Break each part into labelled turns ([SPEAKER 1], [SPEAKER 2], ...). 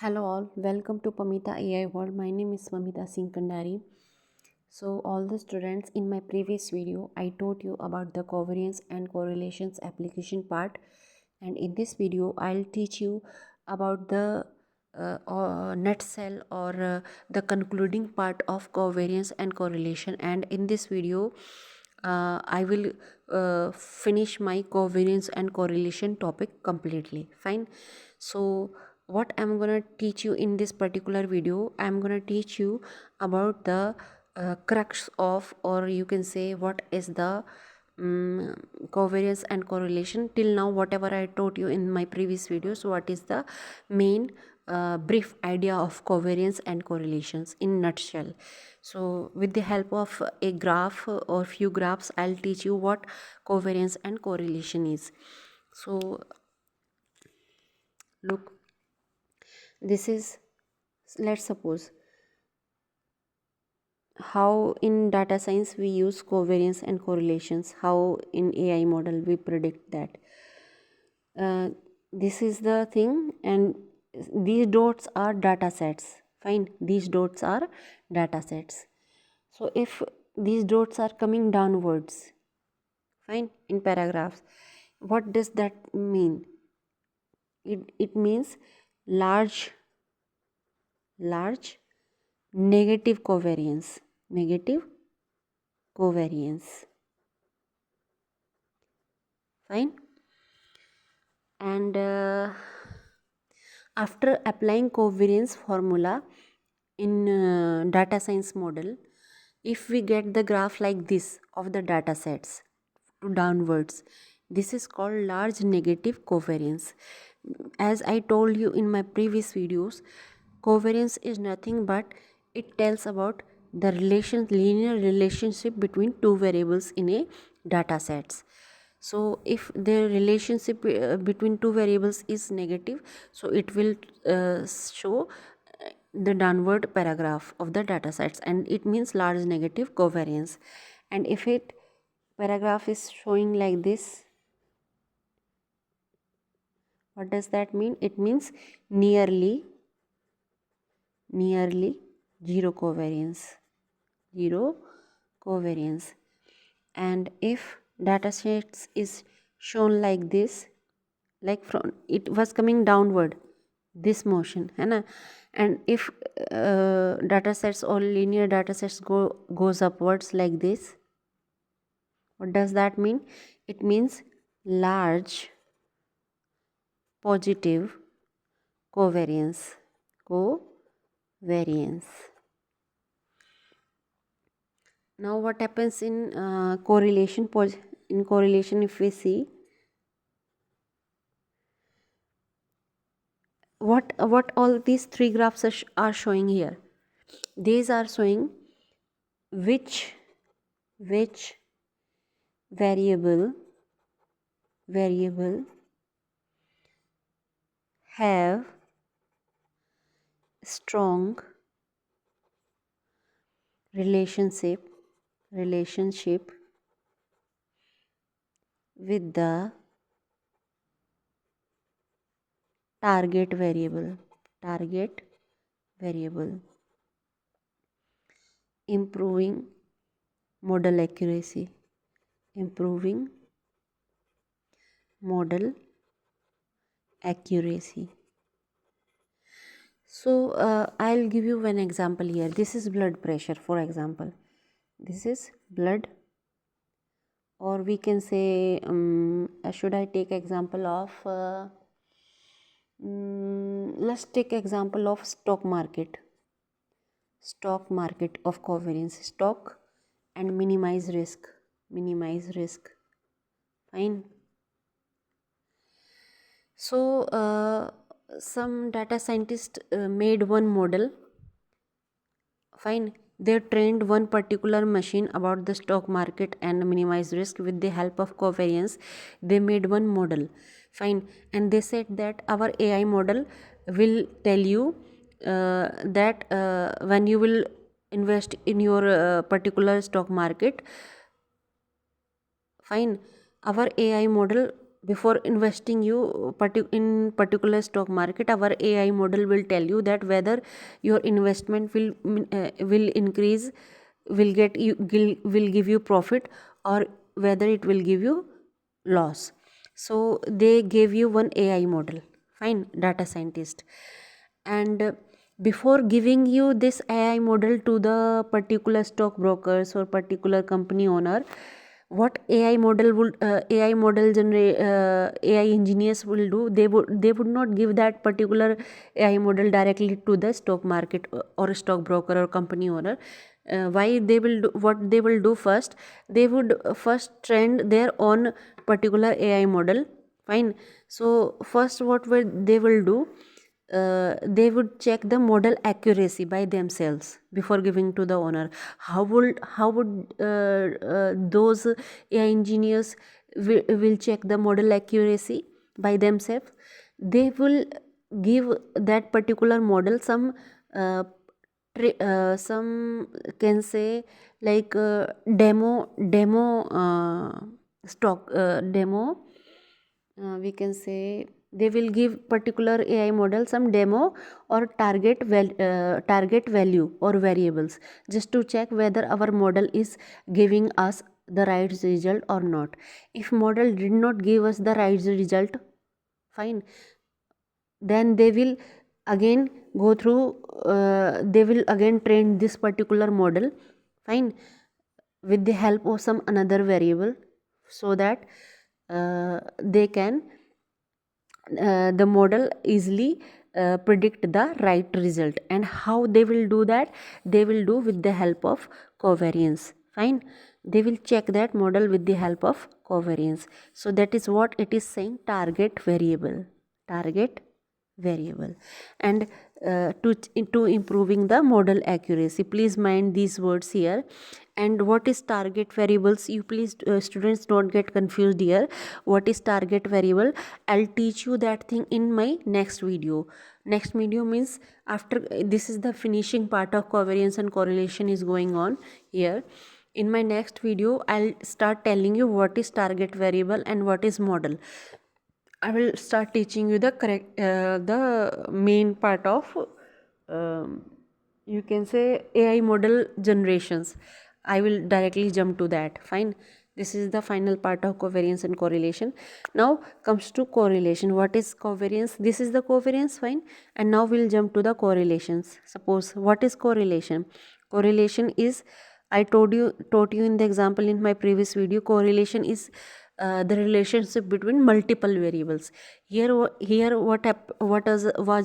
[SPEAKER 1] Hello all, welcome to Pamita AI World. My name is Mamita Singh Kandari. So all the students, in my previous video I taught you about the covariance and correlations application part, and in this video I'll teach you about the nutshell or the concluding part of covariance and correlation. And in this video I will finish my covariance and correlation topic completely. Fine. So what I'm gonna teach you in this particular video, I'm gonna teach you about the crux of, or you can say, what is the covariance and correlation. Till now whatever I taught you in my previous videos, what is the main brief idea of covariance and correlations in nutshell. So with the help of a graph or few graphs, I'll teach you what covariance and correlation is. So look, this is, let's suppose, how in data science we use covariance and correlations, how in AI model we predict that. This is the thing, and these dots are data sets. Fine, these dots are data sets. So if these dots are coming downwards, fine, in paragraphs, what does that mean? It means large negative covariance. Fine. And after applying covariance formula in data science model, if we get the graph like this of the data sets to downwards, this is called large negative covariance. As I told you in my previous videos, covariance is nothing but it tells about the linear relationship between two variables in a data sets. So if the relationship between two variables is negative, so it will show the downward paragraph of the data sets, and it means large negative covariance. And if it paragraph is showing like this, what does that mean? It means nearly zero covariance. And if data sets is shown like this, like from it was coming downward, this motion है ना, and if data sets or linear data sets goes upwards like this, what does that mean? It means large positive covariance. Now what happens in correlation? In correlation, if we see, what all these three graphs are showing here, these are showing which variable have strong relationship with the target variable, improving model accuracy, So I'll give you one example here. This is blood pressure, for example. This is blood, or we can say, should I take example of let's take example of stock market of covariance, stock and minimize risk. Fine. So some data scientists made one model. Fine, they trained one particular machine about the stock market and minimize risk with the help of covariance. They made one model. Fine, and they said that our AI model will tell you that when you will invest in your particular stock market, fine, our AI model before investing you in particular stock market, our AI model will tell you that whether your investment will increase, will give you profit, or whether it will give you loss. So they gave you one AI model, fine, data scientist. And before giving you this AI model to the particular stockbrokers or particular company owner, what AI model generate AI engineers will do, they would not give that particular AI model directly to the stock market or stockbroker or company owner. Why they will do, what they will do first, they would first train their own particular AI model, fine. So first they will do, they would check the model accuracy by themselves before giving to the owner. How would those AI engineers will check the model accuracy by themselves? They will give that particular model uh, some can say like stock demo, we can say they will give particular AI model some demo or target value or variables, just to check whether our model is giving us the right result or not. If model did not give us the right result, fine, then they will again go through, they will again train this particular model, fine, with the help of some another variable, so that they can the model easily predict the right result. And how they will do that? They will do with the help of covariance, fine. They will check that model with the help of covariance. So that is what it is saying, target variable. And to improving the model accuracy, please mind these words here. And what is target variables? You please students don't get confused here. What is target variable? I'll teach you that thing in my next video. Next video means after this is the finishing part of covariance and correlation is going on here. In my next video I'll start telling you what is target variable and what is model. I will start teaching you the correct the main part of you can say AI model generations. I will directly jump to that, fine. This is the final part of covariance and correlation. Now comes to correlation. What is covariance? This is the covariance, fine. And now we'll jump to the correlations. Suppose, what is correlation? Correlation is, I taught you in the example in my previous video. Correlation is the relationship between multiple variables. Here was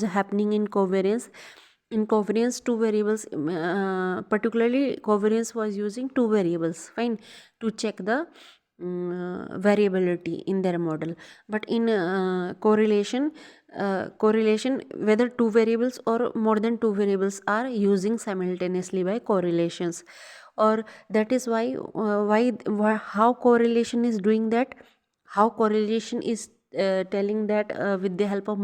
[SPEAKER 1] happening in covariance? In covariance, two variables, particularly covariance was using two variables, fine, to check the variability in their model. But in correlation, whether two variables or more than two variables are using simultaneously by correlations. Or that is how correlation is doing that, how correlation is telling that with the help of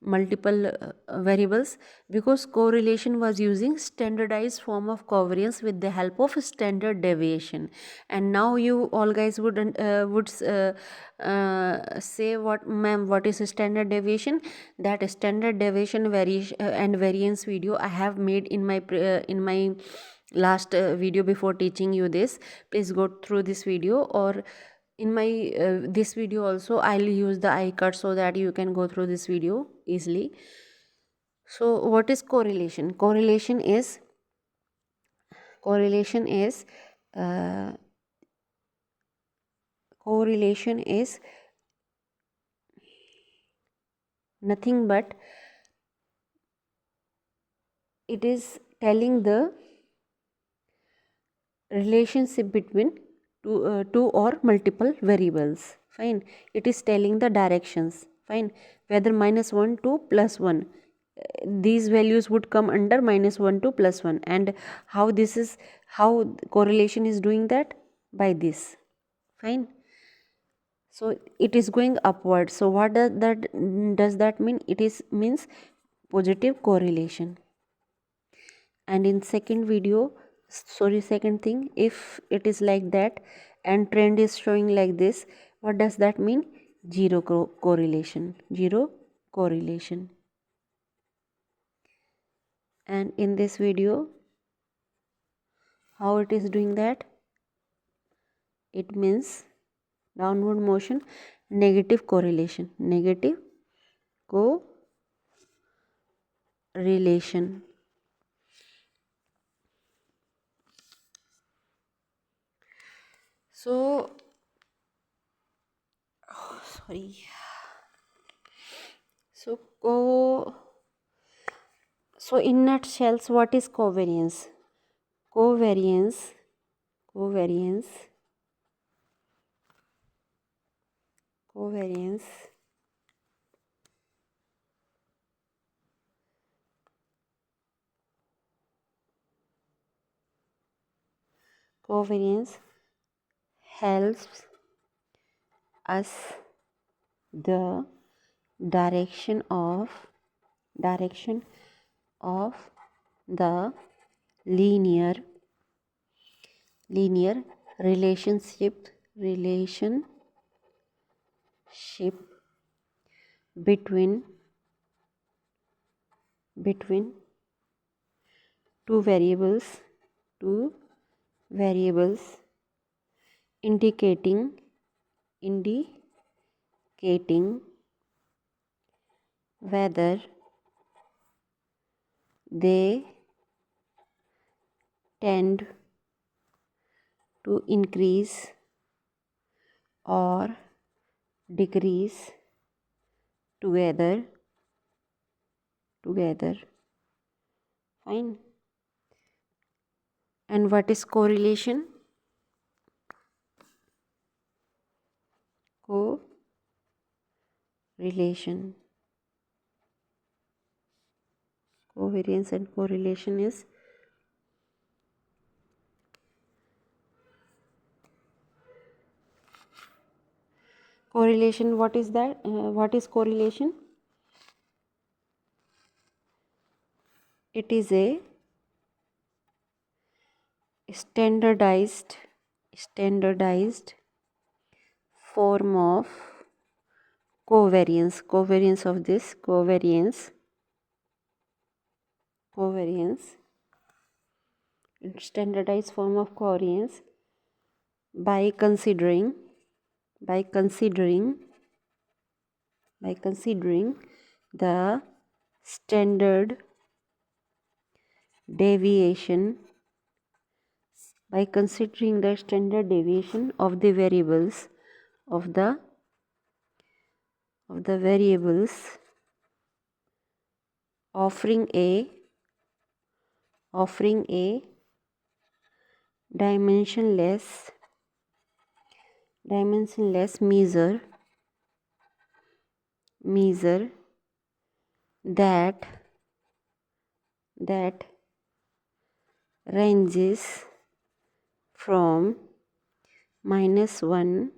[SPEAKER 1] multiple variables, because correlation was using standardized form of covariance with the help of standard deviation. And now you all guys would say, what ma'am, what is standard deviation? That standard deviation variation and variance video I have made in my last video before teaching you this. Please go through this video, or in my this video also I'll use the icard so that you can go through this video easily. So what is correlation? Uh, correlation is nothing but it is telling the relationship between two or multiple variables, fine. It is telling the directions, fine, whether -1 to +1, these values would come under -1 to +1. And how correlation is doing that? By this, fine. So it is going upward. So what does that mean? It is means positive correlation. And in second thing, if it is like that and trend is showing like this, What does that mean? Zero correlation. Zero correlation. And in this video, how it is doing that? It means downward motion, negative correlation. Negative correlation. So, sorry. So in nutshells, what is covariance? Covariance helps us the direction of the linear relationship between two variables indicating whether they tend to increase or decrease together. Fine. And what is correlation? Covariance and correlation is correlation. What is that? What is correlation? It is a standardized form of covariance. Standardized form of covariance by considering the standard deviation of the variables offering a dimensionless measure that ranges from -1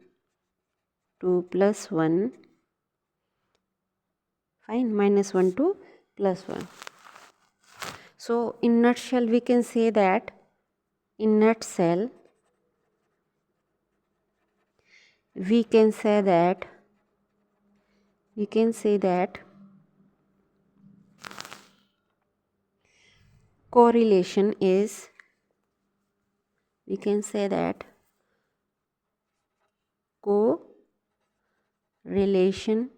[SPEAKER 1] to +1. Fine, -1 to +1. So in nutshell, we can say that we can say that correlation is correlation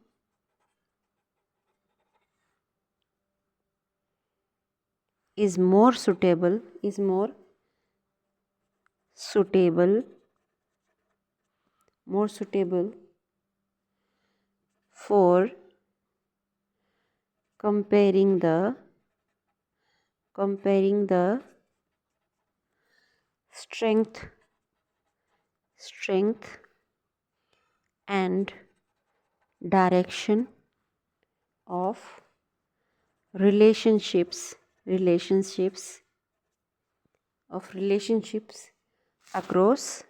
[SPEAKER 1] is more suitable for comparing the strength and direction of relationships across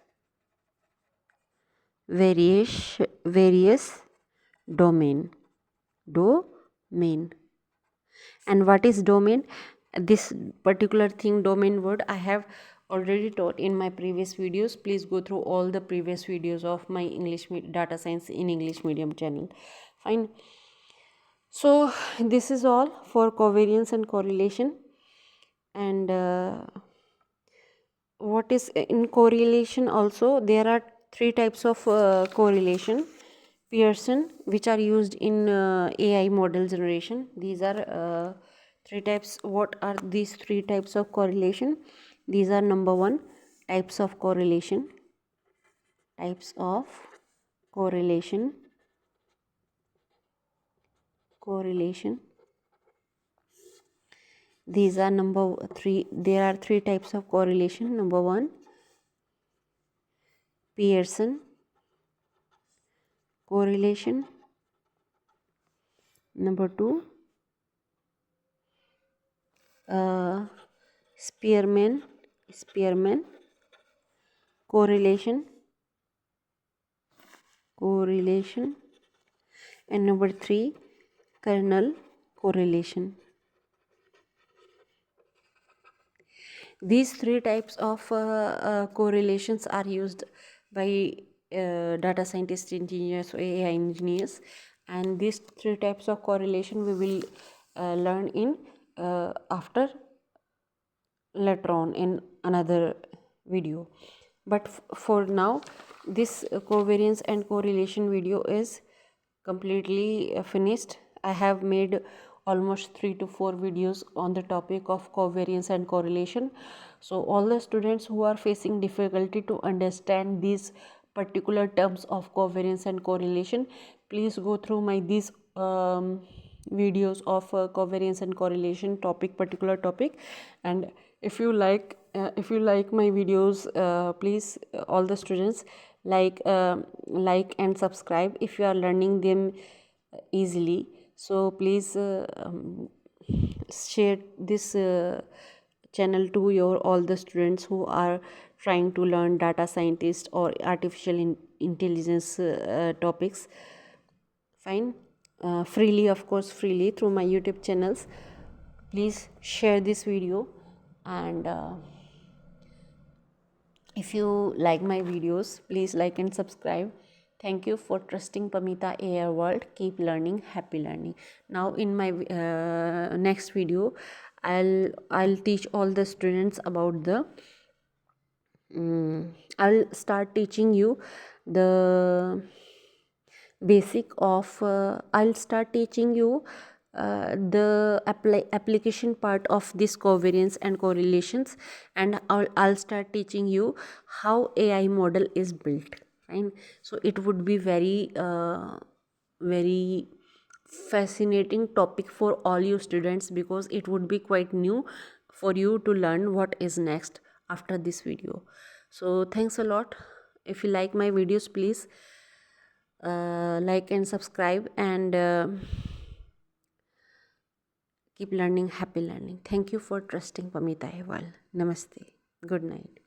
[SPEAKER 1] various domain. And what is domain? This particular thing, domain word, I have already taught in my previous videos. Please go through all the previous videos of my data science in English medium channel. Fine. So this is all for covariance and correlation. And what is in correlation also, there are three types of correlation. Pearson, which are used in AI model generation. These are three types. What are these three types of correlation? These are: number one, types of correlation. Types of correlation. Correlation. These are number three. There are three types of correlation. Number one, Pearson correlation. Number two, uh, Spearman correlation. And number three, kernel correlation. These three types of correlations are used by data scientists, engineers, or AI engineers, and these three types of correlation we will learn in after later on in another video. But for now, this covariance and correlation video is completely finished. I have made almost 3 to 4 videos on the topic of covariance and correlation. So all the students who are facing difficulty to understand these particular terms of covariance and correlation, please go through my these videos of covariance and correlation particular topic. And if you like my videos, please, all the students, like and subscribe if you are learning them easily. So please share this channel to your all the students who are trying to learn data scientist or artificial intelligence topics. Fine. Freely, of course, freely through my YouTube channels. Please share this video, and if you like my videos, please like and subscribe. Thank you for trusting Pamita AI World. Keep learning, happy learning. Now in my next video, I'll teach all the students about the I'll start teaching you the basic of I'll start teaching you the application part of this covariance and correlations, and I'll start teaching you how AI model is built. Fine. So it would be very fascinating topic for all you students, because it would be quite new for you to learn what is next after this video. So thanks a lot. If you like my videos, please like and subscribe, and keep learning, happy learning. Thank you for trusting Pamita Ehwal. Namaste. Good night.